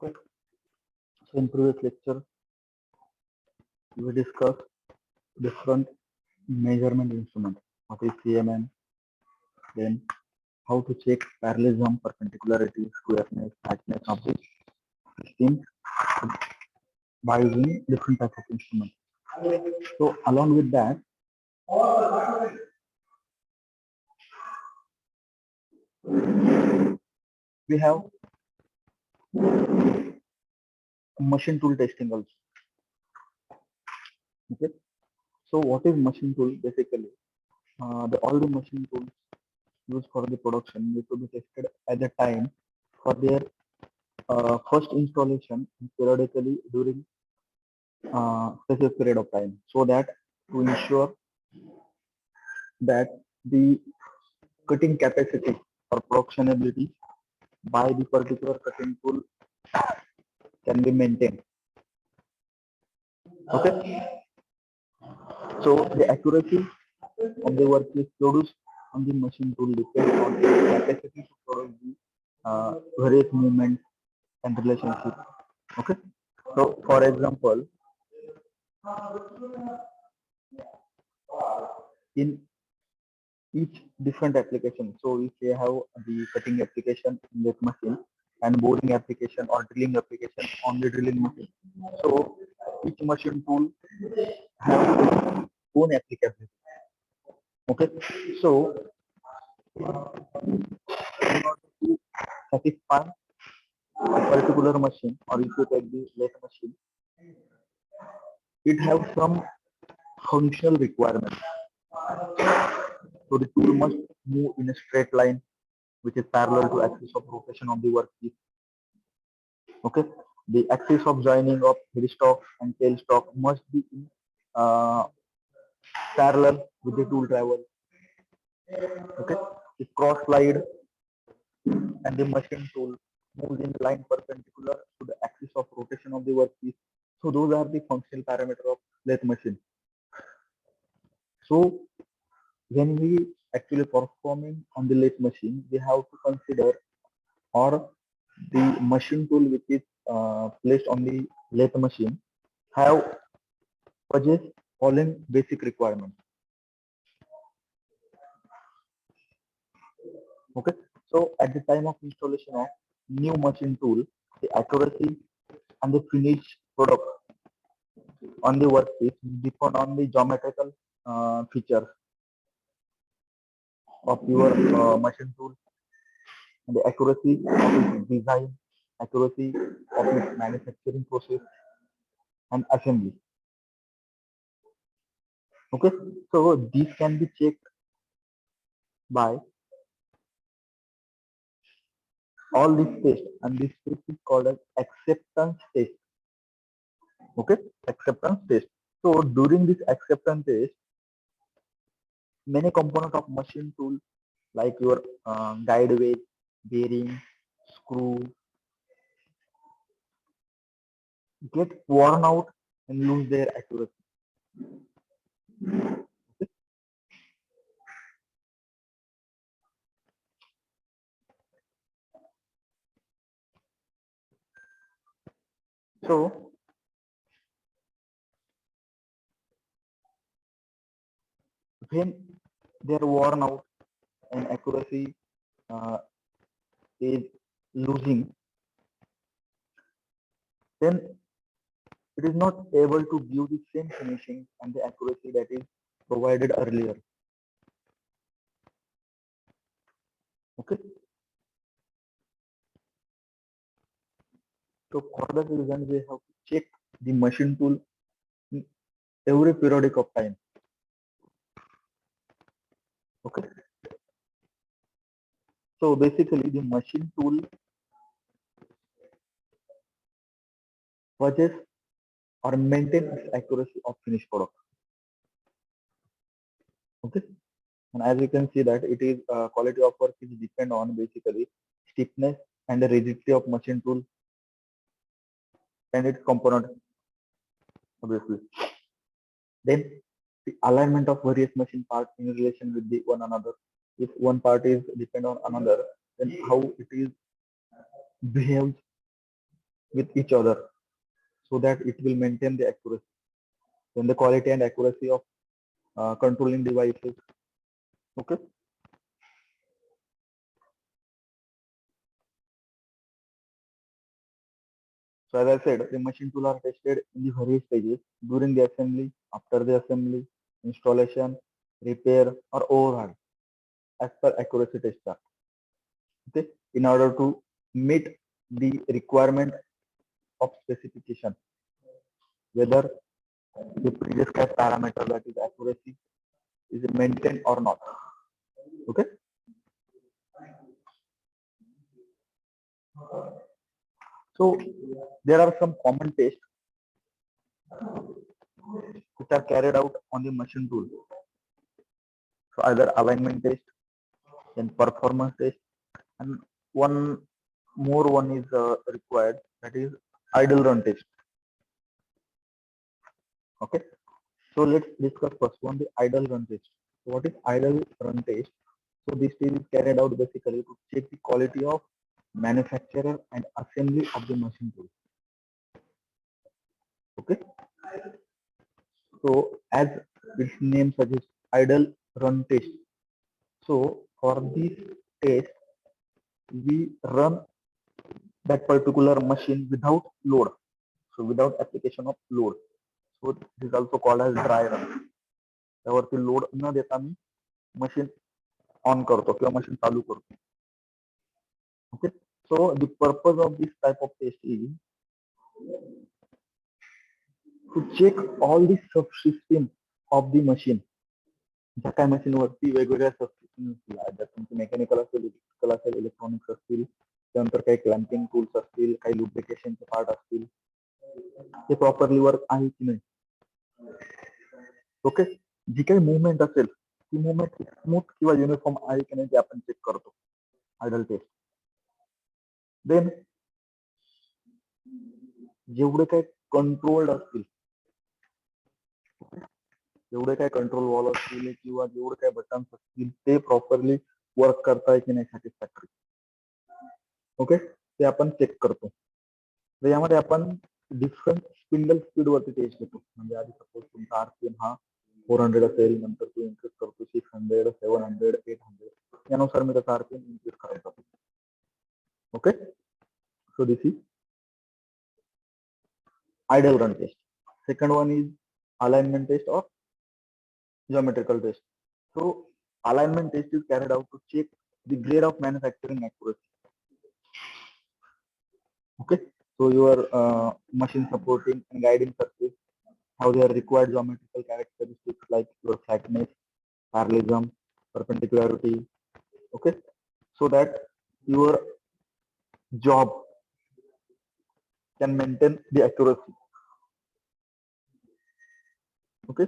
Okay. So in previous lecture, we discussed different measurement instruments. What is CMM? Then how to check parallelism, perpendicularity, squareness, tightness of the system by using different types of instruments. So along with that, we have machine tool testing also. Okay. So what is machine tool basically? All the machine tools used for the production need to be tested at the time for their first installation periodically during specific period of time, so that to ensure that the cutting capacity or production ability by the particular cutting tool can be maintained. Okay, so the accuracy of the work is produced on the machine tool depends on the capacity to produce the various movements and relationship. Okay, so for example, in each different application. So if you have the cutting application in that machine and boring application or drilling application on the drilling machine. So each machine tool have its own applicability. Okay. So in order to satisfy a particular machine, or if you take the lathe machine, it have some functional requirements. So the tool must move in a straight line which is parallel to axis of rotation of the workpiece. Okay, the axis of joining of headstock and tailstock must be in uh, parallel with the tool travel. Okay, the cross slide and the machine tool moves in line perpendicular to the axis of rotation of the workpiece. So those are the functional parameters of lathe machine. So when we actually performing on the lathe machine, we have to consider, or the machine tool which is placed on the lathe machine have possess following basic requirements. Okay, so at the time of installation of new machine tool, the accuracy and the finished product on the workpiece depend on the geometrical features of your machine tool and the accuracy of its design, accuracy of its manufacturing process and assembly. Okay, so these can be checked by all these tests, and this test is called as acceptance test. Okay, acceptance test. So during this acceptance test, many components of machine tool like your guide weight, bearing, screw get worn out and lose their accuracy. Okay? So when they're worn out and accuracy uh, is losing, then it is not able to give the same finishing and the accuracy that is provided earlier. Okay. So for that reason, we have to check the machine tool every periodic of time. Okay. So basically, the machine tool purchase or maintain its accuracy of finished product. Okay. And as you can see that it is quality of work is depend on basically stiffness and the rigidity of machine tool and its component obviously. Then the alignment of various machine parts in relation with the one another. If one part is depend on another, then how it is behaves with each other so that it will maintain the accuracy. Then the quality and accuracy of controlling devices. Okay. So as I said, the machine tool are tested in the various stages during the assembly, after the assembly, installation, repair, or overhaul as per accuracy test chart. Okay, in order to meet the requirement of specification, whether the prescribed parameter, that is accuracy, is maintained or not. Okay. So there are some common tests which are carried out on the machine tool. So either alignment test, then performance test, and one is required, that is idle run test. Okay. So let's discuss first one, the idle run test. So what is idle run test? So this test is carried out basically to check the quality of manufacturer and assembly of the machine tool. Okay. So as its name suggests, idle run test. So for this test, we run that particular machine without load. So without application of load. So this is also called as dry run. त्यावरती load न देता मी machine on करतो किंवा machine चालू करतो. Okay. So the purpose of this type of test is to check all the subsystem of the machine. ज्या काय machine वरती वेगवेगळ्या सबसिस्टम ज्यात तुमचे मेकॅनिकल असेल, इलेक्ट्रिकल असेल, इलेक्ट्रॉनिक्स असतील, त्यानंतर काही क्लॅम्पिंग टूल्स असतील, काही लुब्रिकेशनचे पार्ट असतील, ते प्रॉपरली वर्क आहे की नाही. ओके. जी काही मुवमेंट असेल ती मुवमेंट स्मूथ किंवा युनिफॉर्म आहे की नाही ते आपण चेक करतो आयडल टेस्ट. देन जेवढे काही कंट्रोल्ड असतील, जेवढे काही कंट्रोल वॉल असतील किंवा जेवढे काही बटन्स असतील ते प्रॉपरली वर्क करताय की नाही सॅटिस्फॅक्टरी. ओके. ते आपण चेक करतो. तर यामध्ये आपण डिफरंट स्पिंडल स्पीड वरती टेस्ट घेतो. म्हणजे आधी सपोज तुमचा आरपीएम हा 400 असेल, नंतर तो इन्क्रीज करतो 600, 700, 800, यानुसार मी त्याचा आरपीएम इन्क्रीज करायचा. Okay. So this is idle run test. Second one is alignment test or geometrical test. So alignment test is carried out to check the grade of manufacturing accuracy. Okay. So your machine supporting and guiding surface, how they are required geometrical characteristics like your flatness, parallelism, perpendicularity. Okay. So that your job can maintain the accuracy. Okay.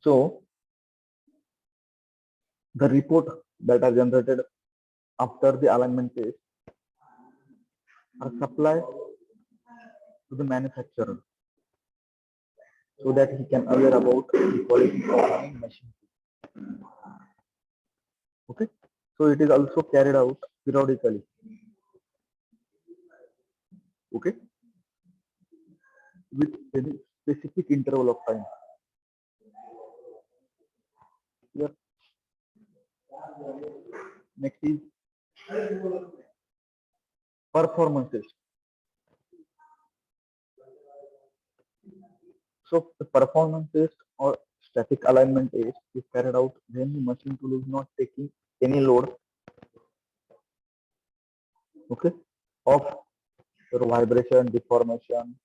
So the report that are generated after the alignment test are supplied to the manufacturer so that he can aware about the quality of the machine. Okay. So it is also carried out periodically. Okay. With a specific interval of time. Here. Next is performance test. So the performance test or static alignment test is carried out when the machine tool is not taking any load, okay, of vibration, deformation,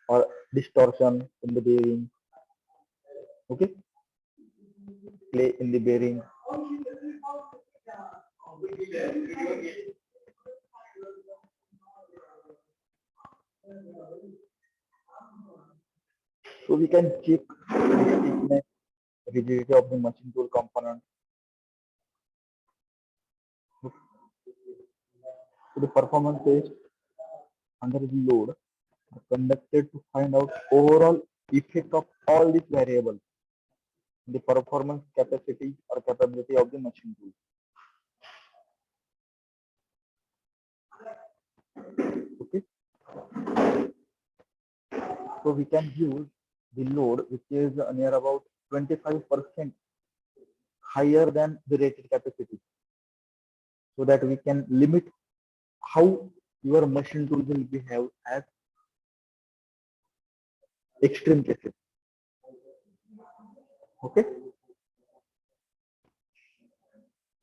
or distortion in the bearing, okay, play in the bearing. So we can check the stiffness, rigidity of the machine tool component. So the performance test under the load are conducted to find out overall effect of all these variables, the performance capacity or capability of the machine tool. So we can use the load which is near about 25% higher than the rated capacity, so that we can limit how your machine tool will behave as extreme cases. Okay.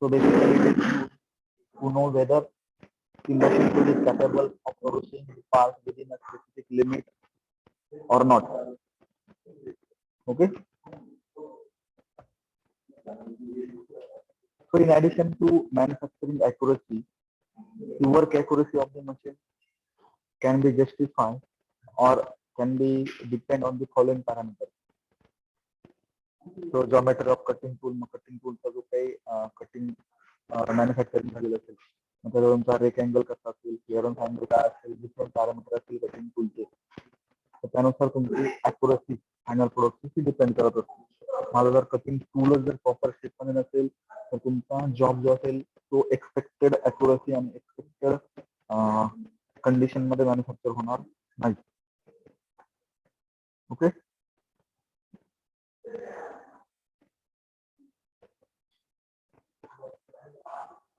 So basically it is used to know whether the machine tool is capable of producing the part within a specific limit or not. Okay. So in addition to manufacturing accuracy, the work accuracy of the machine can be justified or can be depend on the following parameters. So geometry of cutting tool चा जो काही cutting manufacturing झालेलं असेल, मग त्याचा तुमचा rectangle कसा असेल, clearance angle काय असेल, डिफरंट पॅरामीटर असतील कटिंग टूलचे, तर त्यानुसार तुमची अॅक्युरसी फायनल प्रोडक्टची डिपेंड करत असते. मला जर कटिंग टूलच जर प्रॉपर शेपमध्ये नसेल तर तुमचा जॉब जो असेल तो एक्सपेक्टेड अॅक्युरसी आणि एक्सपेक्टेड कंडिशन मध्ये मॅन्युफॅक्चर होणार नाही. Okay.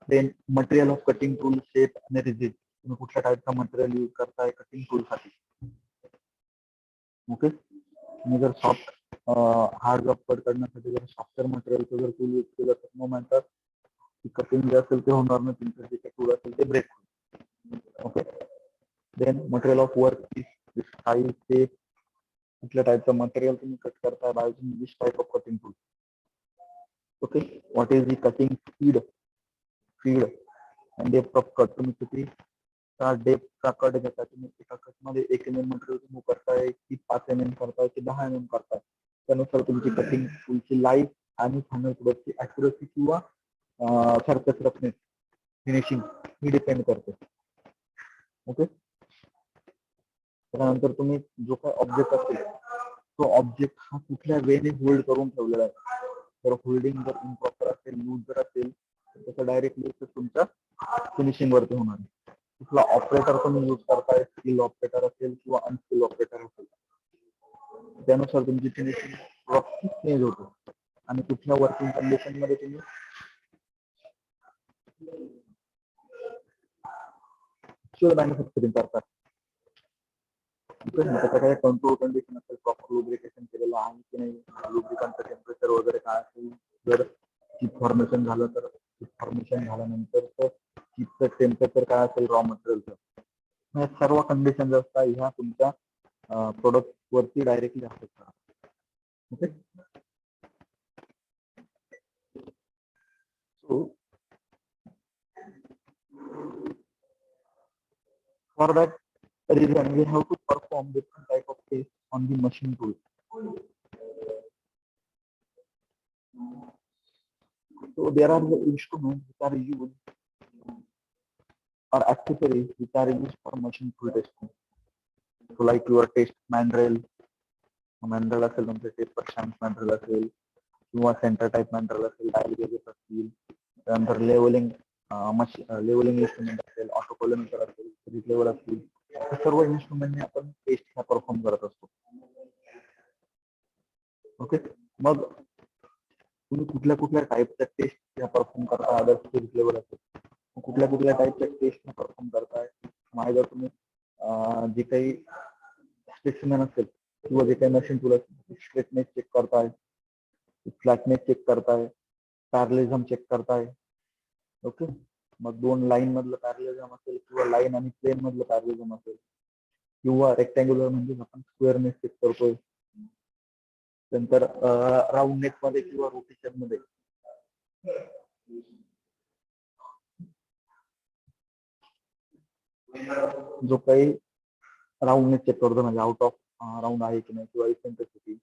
Then material of cutting tool shape आणि रिजिड. तुम्ही कुठल्या टाईपचा मटेरियल यूज करताय कटिंग टूल साठी. ओके. तुम्ही जर सॉफ्ट हार्ड जॉब कट करण्यासाठी जर सॉफ्टवेअर मटेरियलचं जर टूल यूज केलं तर मग म्हणतात की कटिंग जे असेल ते होणार नाही, तुमचं जे काही टूल असेल ते ब्रेक होईल. Okay. Then material of work piece size shape, कुठल्या टाईपचं मटेरियल तुम्ही कट करताय by using this type of cutting tool. Okay. What is the cutting speed and depth of cut. तुम्ही किती डेप्थचा कट घेता, तुम्ही एका कट मध्ये 1 mm मटेरियल रिमूव्ह करताय की 5 mm करताय की 10 mm करताय, त्यानुसार तुमची कटिंग टूलची लाईफ आणि फायनल प्रोडक्टची अॅक्युरसी किंवा सरफेस रफनेस फिनिशिंग ही डिपेंड करते. ओके. त्यानंतर तुम्ही जो काही ऑब्जेक्ट असेल तो ऑब्जेक्ट हा कुठल्या वेने होल्ड करून ठेवलेला आहे. तर होल्डिंग जर इम्प्रॉपर असेल, लूज जर असेल तर त्याचा डायरेक्टली तुमच्या फिनिशिंग वरती होणार आहे. कुठला ऑपरेटर तुम्ही यूज करताय, स्किल ऑपरेटर असेल किंवा अनस्किल ऑपरेटर असेल, त्यानुसार तुमची फिनिशिंग चेंज होतो. आणि कुठल्या वर्किंग कंडिशन मध्ये तुम्ही मॅन्युफॅक्चरिंग करतात. त्याचा काही कंट्रोल कंडिशन असेल, प्रॉपर लुब्रिकेशन केलेलं आहे की नाही, लुब्रिकंटचं टेम्परेचर वगैरे काय असेल, जर चिप फॉर्मेशन झालं तर चिप फॉर्मेशन झाल्यानंतर चिपचं टेम्परेचर काय असेल रॉ मटेरियलचं, सर्व कंडिशन जे असतात ह्या तुमच्या प्रोडक्ट वरती डायरेक्टली अफेक्ट करतात. Okay. So for that reason we have to perform different type of tests on the machine tool. So there are the instruments which are used or accessories which are used for machine tool testing. So like your test mandrel असेल, तुमचे taper शँक mandrel असेल किंवा centre type mandrel असेल, dial gauges असतील, त्यानंतर levelling instrument असेल, ऑटोकोलिमीटर असेल, spirit level असतील, सर्व इन्स्ट्रुमेंटने आपण टेस्ट ह्या परफॉर्म करत असतो. ओके. मग तुम्ही कुठल्या कुठल्या टाईपच्या टेस्ट ह्या परफॉर्म करता, अदर स्पिरिट लेवल असेल, कुठल्या कुठल्या टाईपच्या टेस्ट परफॉर्म करताय. माझ्या जर तुम्ही जे काही स्पेसिमेन असेल किंवा जे काही मशीन टूल असेल, स्ट्रेटनेस चेक करताय, फ्लॅटनेस चेक करताय, पॅरलिझम चेक करताय. ओके. मग दोन लाईन मधलं पॅरलिझम असेल किंवा लाईन आणि प्लेन मधलं पॅरलिझम असेल किंवा रेक्टँग्युलर म्हणजे आपण स्क्वेअरनेस चेक करतोय, नंतर राऊंड नेक मध्ये किंवा रोटेशन मध्ये जो काही राऊंड नेक चेक करतो, म्हणजे आउट ऑफ राऊंड आहे की नाही किंवा इसेंट्रिसिटी.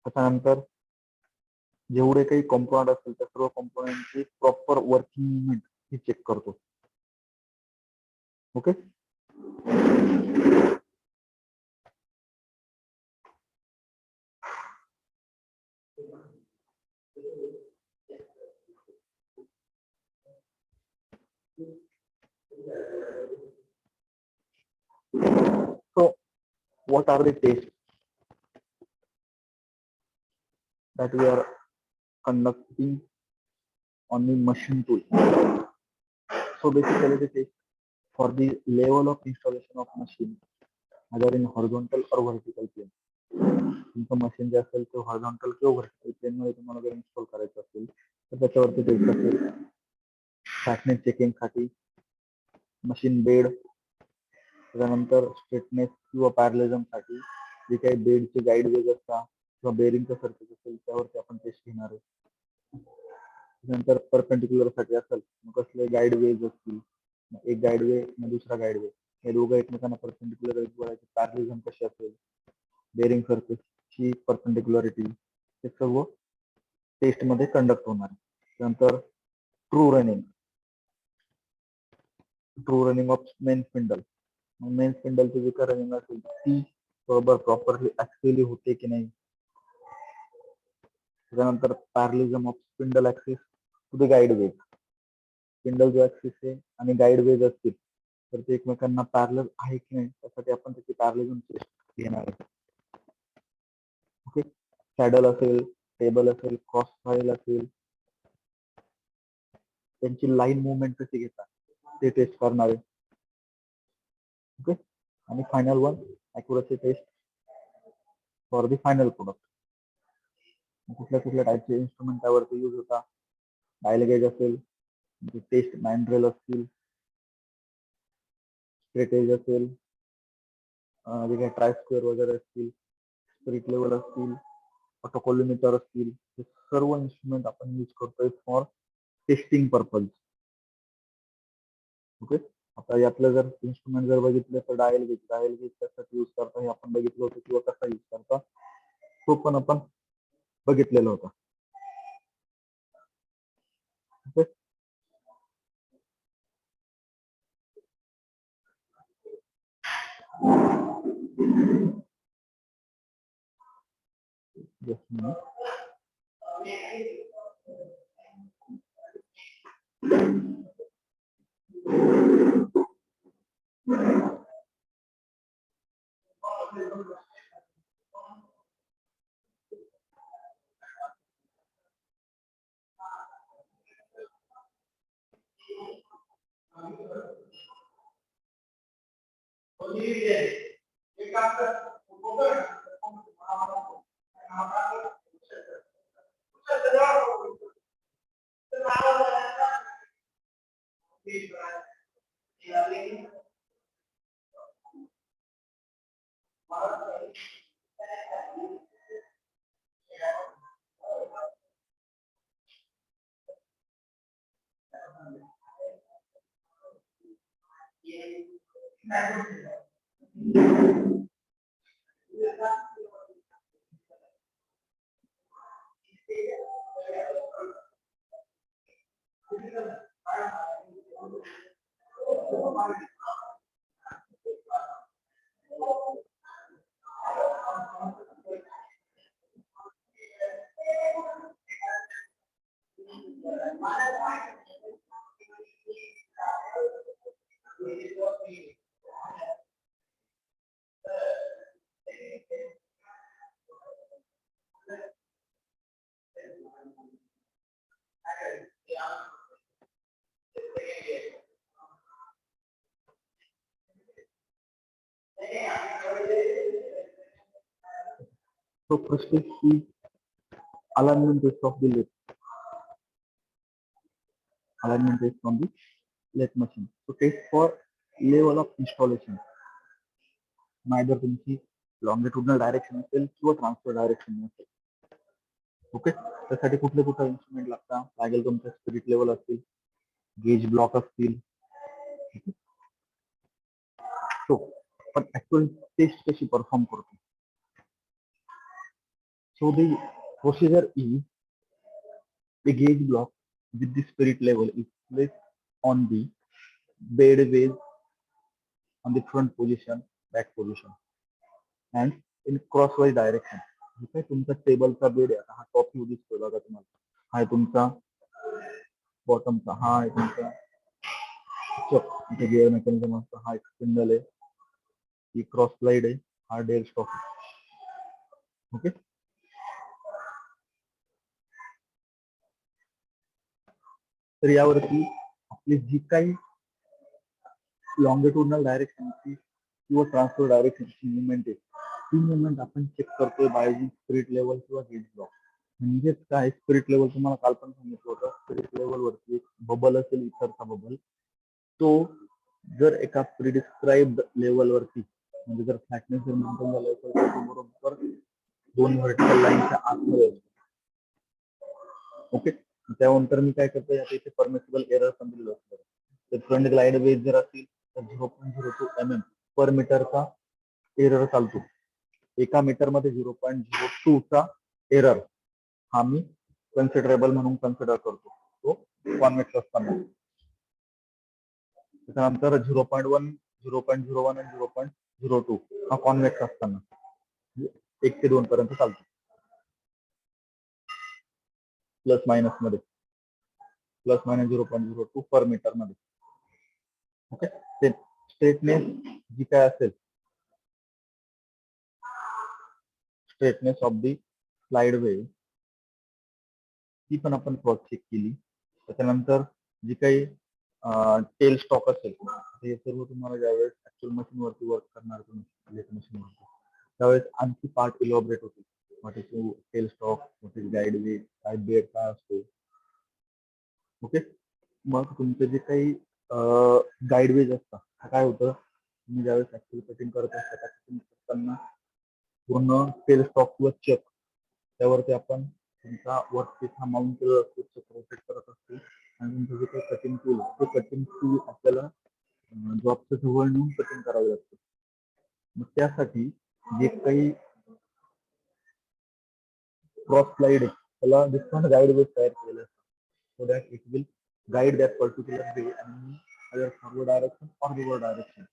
त्याच्यानंतर जेवढे काही कॉम्पोनंट असतील त्या सर्व कॉम्पोनंटची प्रॉपर वर्किंग मुवमेंट ही चेक करतो. Okay. what are the tests that we are conducting on the machine tool? So basically the test for the level of installation of machine, either in horizontal or vertical plane. तुमचं machine जे असेल ते horizontal किंवा vertical plane मध्ये तुम्हाला जर install करायचं असेल तर त्याच्यावरती टेस्ट असेल. फॅटनेस चेकिंग साठी मशीन बेड, त्याच्यानंतर स्ट्रेटनेस किंवा पॅरलिझम साठी जे काही बेडचे गाईड वेज असतात किंवा बेरिंगचं सर्किट असेल त्यावरती आपण टेस्ट घेणार आहे. त्यानंतर परपेंडिक्युलर साठी असेल मग कसले गाईड वेज असतील, एक गाईड वे दुसरा गाईड वे, हे दोघं एकमेकांना परपेंडिक्युलर बोलायचे, पॅरलिझम कशी असेल, बेरिंग सर्फेसची परपेंडिक्युलरिटी, हे सर्व टेस्ट मध्ये कंडक्ट होणार आहे. त्यानंतर true running of main spindle. Main स्पिंडलची जी काही रनिंग असेल ती बरोबर प्रॉपरली ऍक्च्युअली होते की नाही. त्यानंतर parallelism of spindle axis to the guide ways. Spindle जो ऍक्सिस आहे आणि गाईड वेज असतील तर ते एकमेकांना पॅरलल आहे की नाही त्यासाठी आपण त्याची पॅरलिझम टेस्ट घेणार आहे. ओके, सॅडल असेल, टेबल असेल, क्रॉस फाईल असेल, त्यांची लाईन मुवमेंट कशी घेतात ते टेस्ट करणार आहे. ओके, आणि final one accuracy test for the final product. कुठल्या कुठल्या टाईपचे इन्स्ट्रुमेंट त्यावरती यूज होता, डायल गेज असेल, टेस्ट मॅन्ड्रेल असतील, स्ट्रेटेज असेल, जे काही ट्रायस्क्वेअर वगैरे असतील, स्पिरिट लेवल असतील, ऑटोकोलिमीटर असतील, हे सर्व इन्स्ट्रुमेंट आपण यूज करतोय फॉर टेस्टिंग पर्पज. ओके, आता यातलं जर इन्स्ट्रुमेंट जर बघितलं तर डायल गेज त्यासाठी यूज करता हे आपण बघितलं होतं किंवा कसा यूज करता तो पण आपण बघितलेला होता. Okay, So first is the alignment test of the lathe. Alignment test on the lathe machine. So test for level of installation. Neither तुमची longitudinal direction असेल किंवा transfer direction असेल. ओके, त्यासाठी कुठले कुठले इन्स्ट्रुमेंट लागेल तुमचे स्पिरिट लेवल असतील, गेज ब्लॉक असतील. सो पण ऍक्च्युअल टेस्ट कशी परफॉर्म करतो. So the procedure is the gauge block with the spirit level is placed on the bed ways on the front position, back position, and in crosswise direction. जिथे तुमचा टेबलचा bed आहे, हा top view दिसतोय बघा तुम्हाला, हा आहे तुमचा बॉटमचा, हा आहे तुमचा गिअर मेकॅनिझम असतो, हा एक स्पिंडल आहे, ही क्रॉस स्लाइड आहे, हा डेल स्टॉक. ओके, तर यावरती आपली जी काही लॉंगिट्युडनल डायरेक्शनची किंवा ट्रान्सफर डायरेक्शनची मुवमेंट आहे, ती मुवमेंट आपण चेक करतोय बाय स्पिरिट लेवल किंवा गेज ब्लॉक. म्हणजेच काय, स्पिरिट लेवल तुम्हाला काल पण सांगितलं होतं, स्पिरिट लेवलवरती एक बबल असेल, इथरचा बबल, तो जर एका प्रिडिस्क्राइब्ड लेवलवरती, म्हणजे जर फ्लॅटनेस जर मेंटेन झालं असेल तर तो बरोबर 2 व्हर्टिकल लाईनच्या आतमध्ये असतो. ओके, त्यानंतर मी काय करतो, यात इथे परमिसिबल एरर पण दिलेलं असतं. तर फ्रंट ग्लाइड वेज जर असतील तर 0.02 mm पर मीटरचा एरर चालतो. एका मीटर मध्ये 0.02 चा एरर हा मी कन्सिडरेबल म्हणून कन्सिडर करतो, तो कॉन्व्हेक्स असताना. त्यानंतर 0.1, 0.01 आणि 0.02 हा कॉन्व्हेक्स असताना 1 ते 2 पर्यंत चालतो, प्लस मायनस मध्ये, प्लस मायनस 0.02 पर मीटर मध्ये. ओके, स्ट्रेटनेस जी काय असेल, स्ट्रेटनेस ऑफ दी स्लाइड वे, ती पण आपण क्रॉस चेक केली. त्याच्यानंतर जी काही टेल स्टॉक असेल, हे सर्व तुम्हाला ज्यावेळेस ऍक्च्युअल मशीनवरती वर्क करणार तुम्ही मशीनवरती, त्यावेळेस आणखी पार्ट इलॉबरेट होतील. What is tailstock, what is guide way, काय बेड काय असतो. ओके, मग तुमचं जे काही गाईड वेज असतं, काय होतं, तुम्ही ज्यावेळेस ऍक्च्युअल कटिंग करत असता, कटिंग करताना पूर्ण टेल स्टॉक किंवा चेक, त्यावरती आपण तुमचा वर्क पीस हा माउंट केलेला असतो, रोटेट करत असतो, आणि तुमचं जे काही कटिंग टूल, ते कटिंग टूल आपल्याला जॉबच्या जवळ नेऊन कटिंग करावं लागतं. मग त्यासाठी जे काही क्रॉस स्लाइड आहे, त्याला डिफरंट गाईड वेज तयार केलेले असतात, so that it will guide that particular way and either forward direction or reverse direction.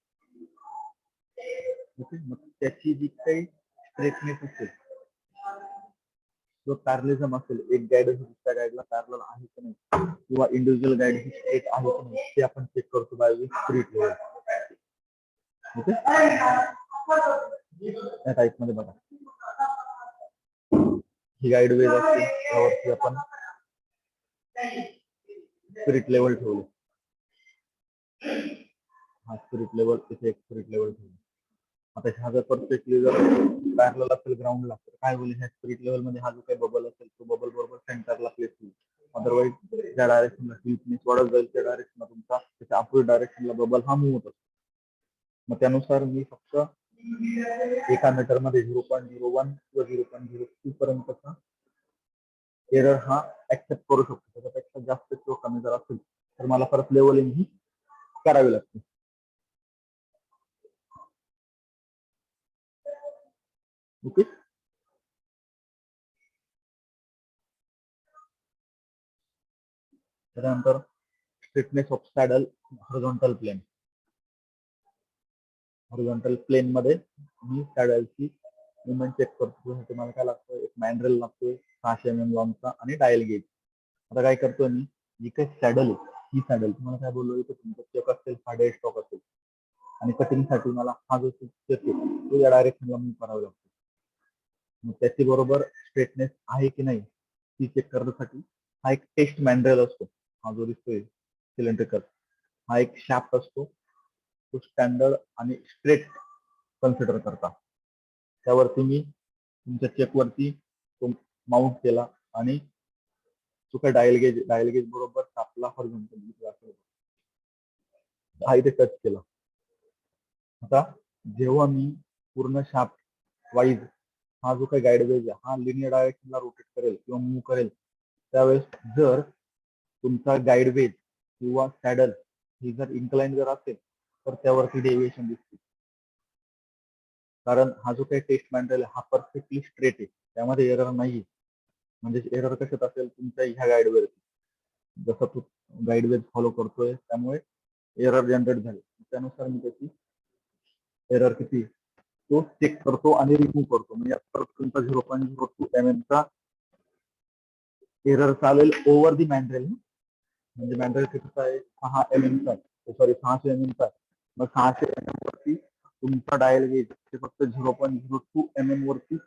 Okay, मग त्याची जी काही स्ट्रेटनेस असेल, जो पॅरलिझम असेल, एक गाईड दुसऱ्या गाईडला पॅरलल आहे की नाही, किंवा इंडिव्हिज्युअल गाईड ही स्ट्रेट आहे की नाही, ते आपण चेक करतो बाय स्पिरिट लेवल. ओके, या टाईप मध्ये बघा, ही गाईड वेज असते, त्यावरती आपण स्पिरिट लेवल ठेवले, हा स्पिरिट लेवल, इथे एक स्पिरिट लेवल ठेवले. आता ह्या जर परफेक्टली जर पॅरलल असेल ग्राउंडला, तर काय होईल, ह्या स्पिरिट लेवल मध्ये हा जो काही बबल असेल, तो बबल बरोबर सेंटरला प्लेस होईल. अदरवाईज ज्या डायरेक्शनला स्लिपनेस वाढत जाईल, त्या डायरेक्शनला तुमचा त्याच्या अपोजिट डायरेक्शनला बबल हा मूव्ह होत असतो. मग त्यानुसार मी फक्त एका मीटर मध्ये 0.01 किंवा 0.02 पर्यंतचा एरर हा ऍक्सेप्ट करू शकतो. त्याच्यापेक्षा जास्त किंवा कमी जर असेल तर मला परत लेवलिंग ही करावी लागते. ओके, त्यानंतर straightness of saddle horizontal plane. Horizontal plane मध्ये मी सॅडलची मुवमेंट चेक करतो. तुम्हाला काय लागतं, एक मॅन्ड्रेल लागतोय 600 mm लॉंगचा आणि डायल गेज. आता काय करतोय मी, जी काही सॅडल आहे, ही सॅडल तुम्हाला काय बोललो, तुमचा चेक असेल, हा डेड स्टॉक असेल, आणि कटिंगसाठी मला हा जो चेक आहे तो या डायरेक्शनला मूव्ह करावा लागतो. मग त्याची बरोबर स्ट्रेटनेस आहे की नाही ती चेक करण्यासाठी हा एक टेस्ट मॅन्ड्रेल असतो, हा जो दिसतोय सिलेंड्रिकल, हा एक शाफ्ट असतो, तो स्टँडर्ड आणि स्ट्रेट कन्सिडर करता. त्यावरती मी तुमच्या चेकवरती तो माउंट केला आणि तो काय डायल गेज बरोबर कापला, हॉरिझॉन्टल हा इथे टच केला. आता जेव्हा मी पूर्ण शाफ्ट वाईज हा जो काही गाईड वेज आहे, हा लिनियर डायरेक्शनला रोटेट करेल किंवा मूव्ह करेल, त्यावेळेस जर तुमचा गाईड वेज किंवा सॅडल ही जर इन्क्लाइन जर असेल तर त्यावरती डेव्हिएशन दिसते. कारण हा जो काही टेस्ट मॅन्युअल हा परफेक्टली स्ट्रेट आहे, त्यामध्ये एरर नाहीये. म्हणजे एरर कशात असेल, तुमच्या ह्या गाईडवरती जसं तू गाईड वेज फॉलो करतोय त्यामुळे एरर जनरेट झाले. त्यानुसार मी त्याची एरर किती तो चेक करतो आणि रिमूव्ह करतो. म्हणजे परत तुमचा 0.02 mm चा एरर चालेल ओव्हर दी मॅन्ड्रेल. म्हणजे मॅन्ड्रेल कितीचा आहे, 6 mm चा, सॉरी 600 mm चा. मग 600 mm वरती तुमचा डायल गेज ते फक्त 0.02 mm वरती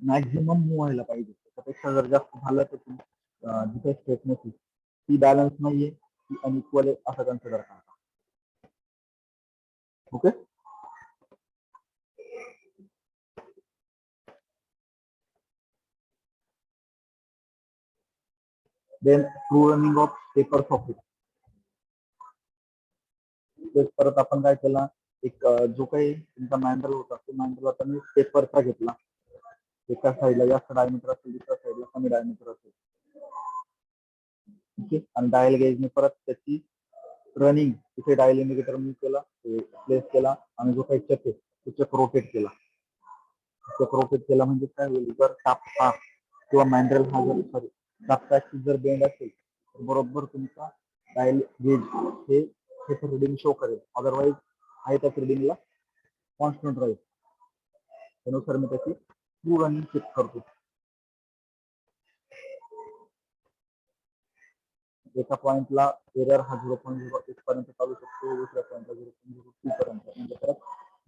मॅक्झिमम मूव्ह व्हायला पाहिजे. त्यापेक्षा जर जास्त झालं तर जिथे स्ट्रेटनेस ती बॅलन्स नाहीये, ती अनइक्वल आहे असं कन्सिडर करा. Okay. Then through running of paper socket. तेच परत आपण काय केला, एक जो काही तुमचा मॅन्युअल होता तो मॅन्युअल आता मी पेपरचा घेतला. एका साईडला जास्त डायमीटर असेल, दुसऱ्या साईडला कमी डायमीटर असेल. ओके. आणि डायल गेजने परत त्याची रनिंग तिथे डायल इंडिकेटर मी केला, प्लेस केला आणि जो काही चक आहे तो चक रोटेट केला. चक रोटेट केला म्हणजे काय होईल, जर टापा किंवा मॅन्युअल हा जर सॉरी टापकाची जर बेंड असेल तर बरोबर तुमचा डायल गेज हे रिडिंग शो करेल. अदरवाईज आहे त्याच रिडिंगला कॉन्स्टंट राहील. त्यानुसार मी त्याची ट्रू रनिंग चेक करतो. एका पॉइंटला एरर हा 0.08 पर्यंत चालू शकतो, दुसऱ्या पॉइंटला 0.02 पर्यंत. म्हणजे परत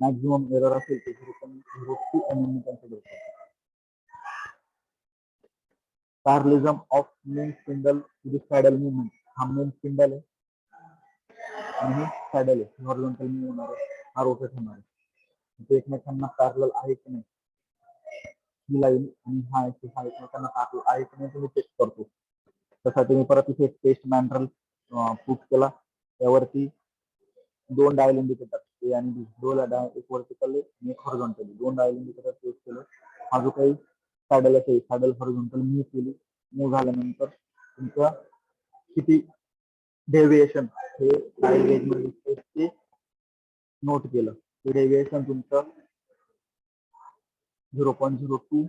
मॅक्झिमम एरर असेल ते 0.02 mm कन्सिडर करतो. Parallelism of main spindle to the saddle movement. हा मेन स्पिंडल आहे आणि सॅडल आहे, हॉरिझॉन्टल मूव्ह होणार आहे, हा रोटेट होणार आहे. ते एकमेकांना पॅरलल आहे की नाही, ही लाईन आणि हा एकमेकांना पॅरलल आहे की नाही तुम्ही चेक करतो. त्यासाठी मी परत इथे टेस्ट मॅन्युअल पुट केला. त्यावरती दोन डायल इंडिकेटर ए आणि बी, एक वर्टिकली आणि एक हॉरिझॉन्टली, दोन डायल इंडिकेटर टेस्ट केले. हा जो काही सॅडल असेल, सॅडल हॉरिझॉन्टल मूव्ह केली. मूव्ह झाल्यानंतर तुमच्या किती डेव्हिएशन हे डायल गेज मध्ये ते नोट केलं. ते डेव्हिएशन तुमचं 0.02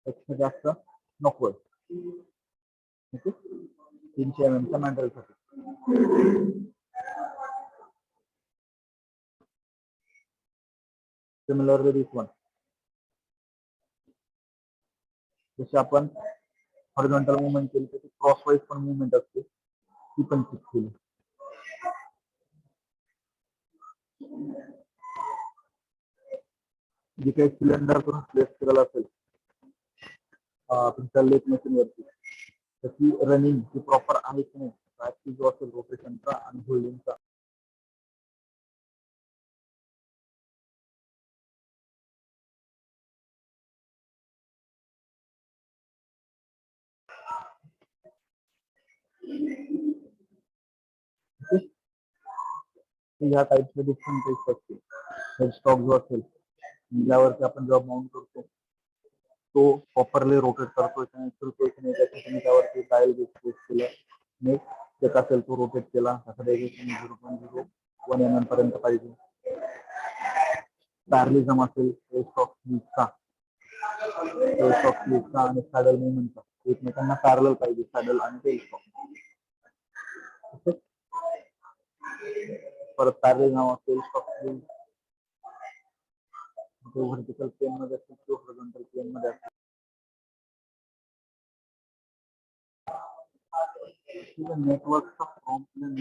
पेक्षा जास्त नको आहे. ओके. 300 mm च्या मॅन्युअलसाठी. Similarly this one. जसे आपण हॉरिझॉन्टल मूवमेंट केली तशी क्रॉसवाईज पण मूवमेंट असते, ती पण चेक केली. जे काही सिलेंडर करून प्लेस केलेला असेल तुमच्या लेथ मशीन वरती, त्याची रनिंग ही प्रॉपर आहे की नाही, जो असेल रोटेशनचा आणि होल्डिंगचा. ह्या टाईपचे डिफरंट टेस्ट असतील. हेड स्टॉक जो असेल ज्यावरती आपण जेव्हा माउंट करतो तो प्रॉपरली रोटेट करतोय की नाही, त्यासाठी त्यावरती डायल गेज प्लेस केलं. नेक्स्ट एक असेल तो रोटेट केला, त्याचा डेव्हिएशन 0.01 mm पर्यंत पाहिजे. पॅरलिझम असेल टेस्ट ऑफ स्लीपचा आणि सॅडल मुवमेंटचा एकमेकांना पॅरलल पाहिजे, सॅडल आणि टेस्ट ऑफ. परत पॅरलिझम असेल व्हर्टिकल प्लेन मध्ये असेल किंवा हॉरिझॉन्टल प्लेन मध्ये असेल. नेटवर्कचा प्रॉब्लेम